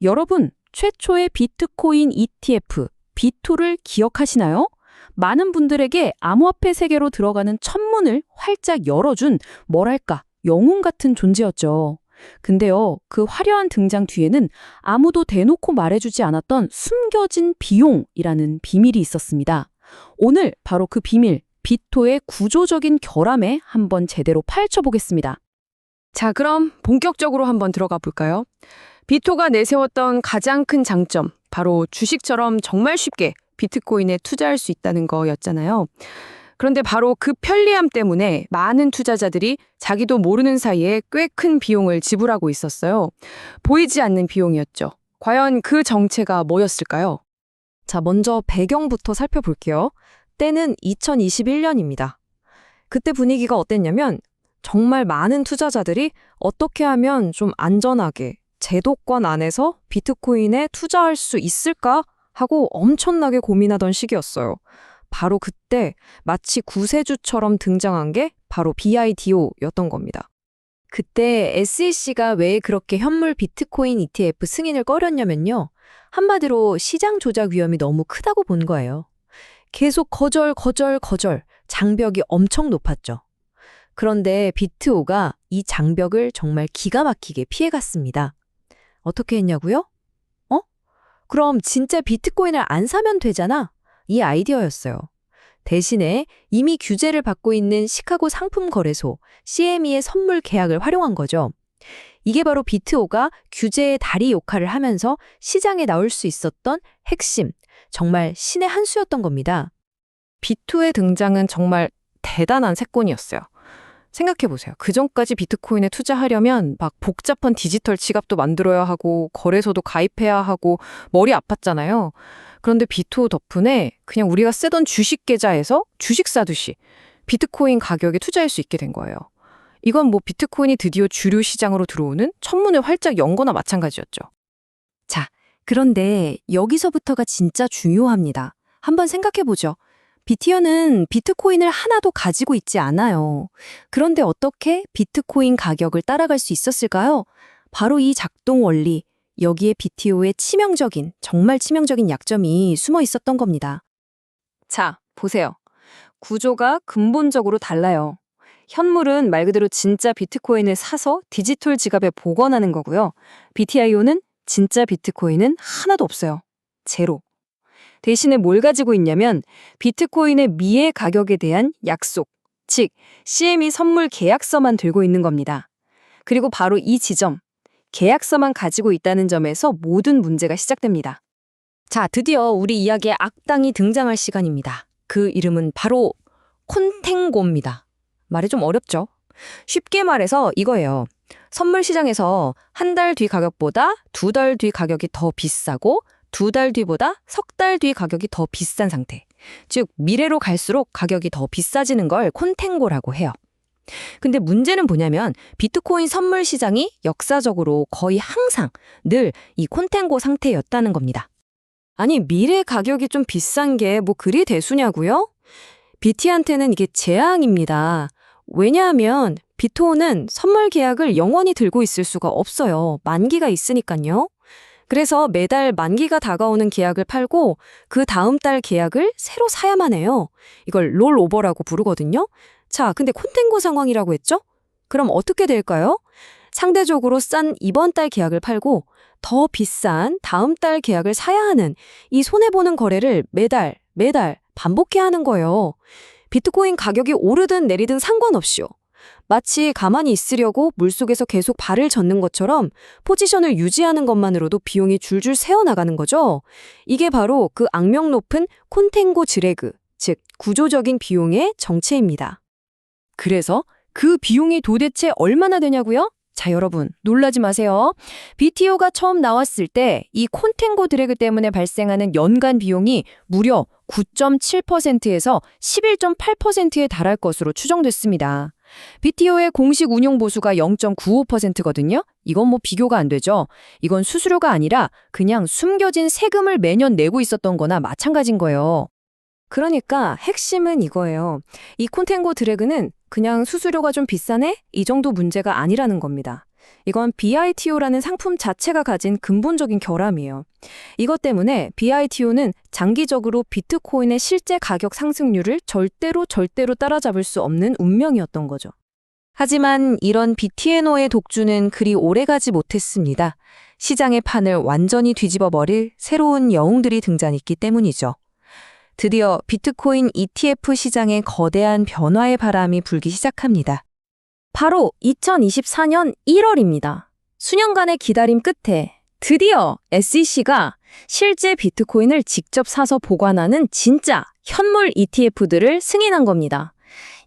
여러분, 최초의 비트코인 ETF, 비토를 기억하시나요? 많은 분들에게 암호화폐 세계로 들어가는 천문을 활짝 열어준 뭐랄까, 영웅 같은 존재였죠. 근데요, 그 화려한 등장 뒤에는 아무도 대놓고 말해주지 않았던 숨겨진 비용이라는 비밀이 있었습니다. 오늘 바로 그 비밀, 비토의 구조적인 결함에 한번 제대로 파헤쳐보겠습니다. 자, 그럼 본격적으로 한번 들어가 볼까요? 비토가 내세웠던 가장 큰 장점, 바로 주식처럼 정말 쉽게 비트코인에 투자할 수 있다는 거였잖아요. 그런데 바로 그 편리함 때문에 많은 투자자들이 자기도 모르는 사이에 꽤 큰 비용을 지불하고 있었어요. 보이지 않는 비용이었죠. 과연 그 정체가 뭐였을까요? 자, 먼저 배경부터 살펴볼게요. 때는 2021년입니다. 그때 분위기가 어땠냐면 정말 많은 투자자들이 어떻게 하면 좀 안전하게 제도권 안에서 비트코인에 투자할 수 있을까 하고 엄청나게 고민하던 시기였어요. 바로 그때 마치 구세주처럼 등장한 게 바로 BIDO였던 겁니다. 그때 SEC가 왜 그렇게 현물 비트코인 ETF 승인을 꺼렸냐면요. 한마디로 시장 조작 위험이 너무 크다고 본 거예요. 계속 거절, 장벽이 엄청 높았죠. 그런데 비트오가 이 장벽을 정말 기가 막히게 피해갔습니다. 어떻게 했냐고요? 그럼 진짜 비트코인을 안 사면 되잖아. 이 아이디어였어요. 대신에 이미 규제를 받고 있는 시카고 상품거래소 CME의 선물 계약을 활용한 거죠. 이게 바로 비트오가 규제의 다리 역할을 하면서 시장에 나올 수 있었던 핵심, 정말 신의 한 수였던 겁니다. 비토의 등장은 정말 대단한 세건이었어요. 생각해보세요. 그전까지 비트코인에 투자하려면 막 복잡한 디지털 지갑도 만들어야 하고 거래소도 가입해야 하고 머리 아팠잖아요. 그런데 비토 덕분에 그냥 우리가 쓰던 주식 계좌에서 주식 사듯이 비트코인 가격에 투자할 수 있게 된 거예요. 이건 뭐 비트코인이 드디어 주류 시장으로 들어오는 천문을 활짝 연 거나 마찬가지였죠. 자, 그런데 여기서부터가 진짜 중요합니다. 한번 생각해보죠. 비티어는 비트코인을 하나도 가지고 있지 않아요. 그런데 어떻게 비트코인 가격을 따라갈 수 있었을까요? 바로 이 작동 원리, 여기에 BTO의 정말 치명적인 약점이 숨어 있었던 겁니다. 자, 보세요. 구조가 근본적으로 달라요. 현물은 말 그대로 진짜 비트코인을 사서 디지털 지갑에 복원하는 거고요. BTIO는 진짜 비트코인은 하나도 없어요. 제로. 대신에 뭘 가지고 있냐면 비트코인의 미래 가격에 대한 약속, 즉 CME 선물 계약서만 들고 있는 겁니다. 그리고 바로 이 지점, 계약서만 가지고 있다는 점에서 모든 문제가 시작됩니다. 자, 드디어 우리 이야기의 악당이 등장할 시간입니다. 그 이름은 바로 콘탱고입니다. 말이 좀 어렵죠? 쉽게 말해서 이거예요. 선물 시장에서 한 달 뒤 가격보다 두 달 뒤 가격이 더 비싸고 두 달 뒤보다 석 달 뒤 가격이 더 비싼 상태. 즉, 미래로 갈수록 가격이 더 비싸지는 걸 콘탱고라고 해요. 근데 문제는 뭐냐면 비트코인 선물 시장이 역사적으로 거의 항상 늘 이 콘탱고 상태였다는 겁니다. 아니, 미래 가격이 좀 비싼 게 뭐 그리 대수냐고요? BT한테는 이게 재앙입니다. 왜냐하면 비토는 선물 계약을 영원히 들고 있을 수가 없어요. 만기가 있으니까요. 그래서 매달 만기가 다가오는 계약을 팔고 그 다음 달 계약을 새로 사야만 해요. 이걸 롤오버라고 부르거든요. 자, 근데 콘탱고 상황이라고 했죠? 그럼 어떻게 될까요? 상대적으로 싼 이번 달 계약을 팔고 더 비싼 다음 달 계약을 사야 하는 이 손해보는 거래를 매달 반복해야 하는 거예요. 비트코인 가격이 오르든 내리든 상관없이요. 마치 가만히 있으려고 물속에서 계속 발을 젓는 것처럼 포지션을 유지하는 것만으로도 비용이 줄줄 새어나가는 거죠. 이게 바로 그 악명 높은 콘탱고 드래그, 즉 구조적인 비용의 정체입니다. 그래서 그 비용이 도대체 얼마나 되냐고요? 자, 여러분, 놀라지 마세요. BTO가 처음 나왔을 때 이 콘탱고 드래그 때문에 발생하는 연간 비용이 무려 9.7%에서 11.8%에 달할 것으로 추정됐습니다. BTO의 공식 운용 보수가 0.95%거든요. 이건 뭐 비교가 안 되죠. 이건 수수료가 아니라 그냥 숨겨진 세금을 매년 내고 있었던 거나 마찬가지인 거예요. 그러니까 핵심은 이거예요. 이 콘탱고 드래그는 그냥 수수료가 좀 비싸네? 이 정도 문제가 아니라는 겁니다. 이건 BITO라는 상품 자체가 가진 근본적인 결함이에요. 이것 때문에 BITO는 장기적으로 비트코인의 실제 가격 상승률을 절대로 따라잡을 수 없는 운명이었던 거죠. 하지만 이런 BTNO의 독주는 그리 오래가지 못했습니다. 시장의 판을 완전히 뒤집어 버릴 새로운 영웅들이 등장했기 때문이죠. 드디어 비트코인 ETF 시장에 거대한 변화의 바람이 불기 시작합니다. 바로 2024년 1월입니다. 수년간의 기다림 끝에 드디어 SEC가 실제 비트코인을 직접 사서 보관하는 진짜 현물 ETF들을 승인한 겁니다.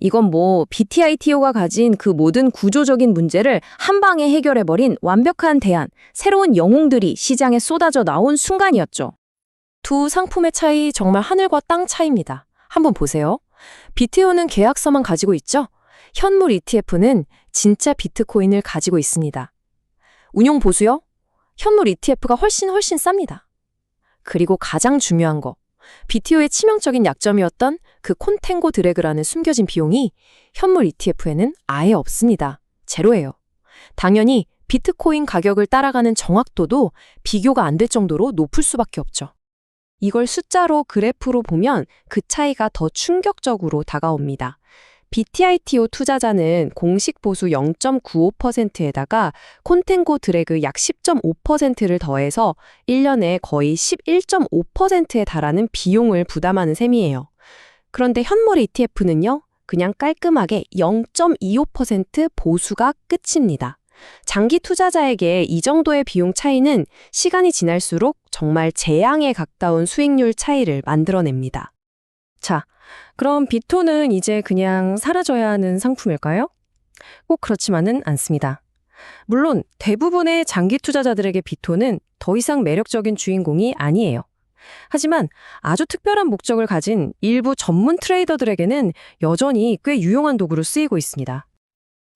이건 BTITO가 가진 그 모든 구조적인 문제를 한 방에 해결해버린 완벽한 대안, 새로운 영웅들이 시장에 쏟아져 나온 순간이었죠. 두 상품의 차이 정말 하늘과 땅 차이입니다. 한번 보세요. BTO는 계약서만 가지고 있죠? 현물 ETF는 진짜 비트코인을 가지고 있습니다. 운용 보수요? 현물 ETF가 훨씬 쌉니다. 그리고 가장 중요한 거, BTO의 치명적인 약점이었던 그 콘탱고 드래그라는 숨겨진 비용이 현물 ETF에는 아예 없습니다. 제로예요. 당연히 비트코인 가격을 따라가는 정확도도 비교가 안 될 정도로 높을 수밖에 없죠. 이걸 숫자로 그래프로 보면 그 차이가 더 충격적으로 다가옵니다. BTITO 투자자는 공식 보수 0.95%에다가 콘탱고 드래그 약 10.5%를 더해서 1년에 거의 11.5%에 달하는 비용을 부담하는 셈이에요. 그런데 현물 ETF는요, 그냥 깔끔하게 0.25% 보수가 끝입니다. 장기 투자자에게 이 정도의 비용 차이는 시간이 지날수록 정말 재앙에 가까운 수익률 차이를 만들어냅니다. 자, 그럼 비토는 이제 그냥 사라져야 하는 상품일까요? 꼭 그렇지만은 않습니다. 물론 대부분의 장기 투자자들에게 비토는 더 이상 매력적인 주인공이 아니에요. 하지만 아주 특별한 목적을 가진 일부 전문 트레이더들에게는 여전히 꽤 유용한 도구로 쓰이고 있습니다.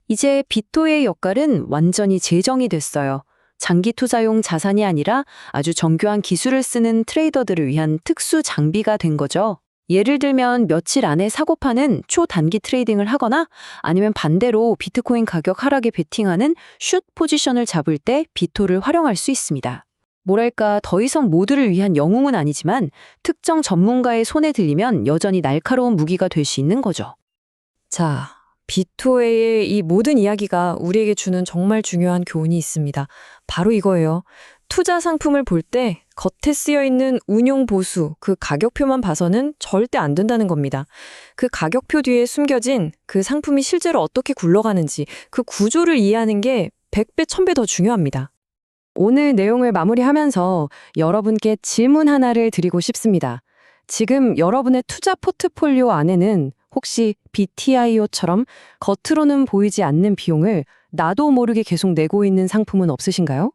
이제 비토의 역할은 완전히 재정이 됐어요. 장기 투자용 자산이 아니라 아주 정교한 기술을 쓰는 트레이더들을 위한 특수 장비가 된 거죠. 예를 들면 며칠 안에 사고 파는 초단기 트레이딩을 하거나 아니면 반대로 비트코인 가격 하락에 베팅하는 숏 포지션을 잡을 때 비토를 활용할 수 있습니다. 뭐랄까 더 이상 모두를 위한 영웅은 아니지만 특정 전문가의 손에 들리면 여전히 날카로운 무기가 될 수 있는 거죠. 자, 비토의 이 모든 이야기가 우리에게 주는 정말 중요한 교훈이 있습니다. 바로 이거예요. 투자 상품을 볼 때 겉에 쓰여 있는 운용 보수, 그 가격표만 봐서는 절대 안 된다는 겁니다. 그 가격표 뒤에 숨겨진 그 상품이 실제로 어떻게 굴러가는지 그 구조를 이해하는 게 100배, 1000배 더 중요합니다. 오늘 내용을 마무리하면서 여러분께 질문 하나를 드리고 싶습니다. 지금 여러분의 투자 포트폴리오 안에는 혹시 BTIO처럼 겉으로는 보이지 않는 비용을 나도 모르게 계속 내고 있는 상품은 없으신가요?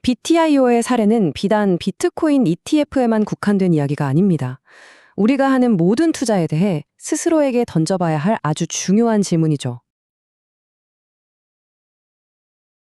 BTIO의 사례는 비단 비트코인 ETF에만 국한된 이야기가 아닙니다. 우리가 하는 모든 투자에 대해 스스로에게 던져봐야 할 아주 중요한 질문이죠.